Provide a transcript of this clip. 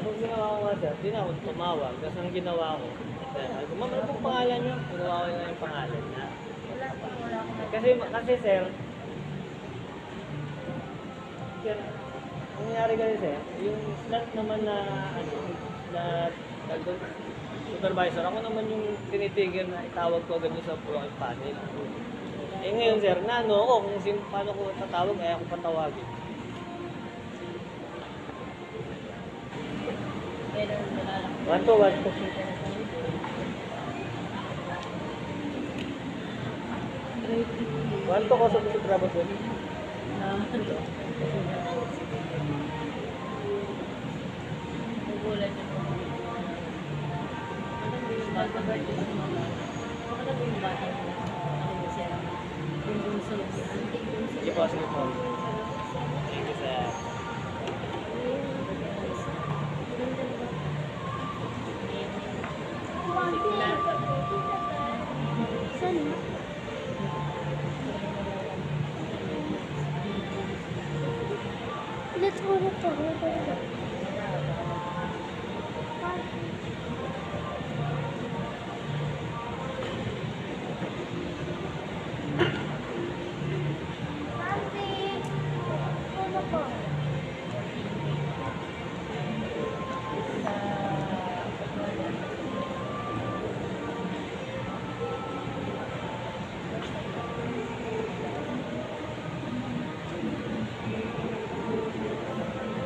Ang ginawa ko nga sir, di na ako tumawag. Tapos ang ginawa ko, sabi ko, ma'am, ano pong pangalan niyo? Ginawa ko na yung pangalan niya. Kasi sir, ang nangyari kasi sir, yung slot naman na, na, supervisor, ako naman yung tinitigil na itawag ko agad sa program panel. Eh ngayon sir, na ano ako, kung paano ko tatawag, ay ako patawagin. One to. One to ko sa trabaho ko. Nagulat niyo po. Ano yung bata ba ito? Ano yung bata mo? Ano yung sir? Yung bunso. Sige po, sige po. Thank you sir. Sana? Let's go.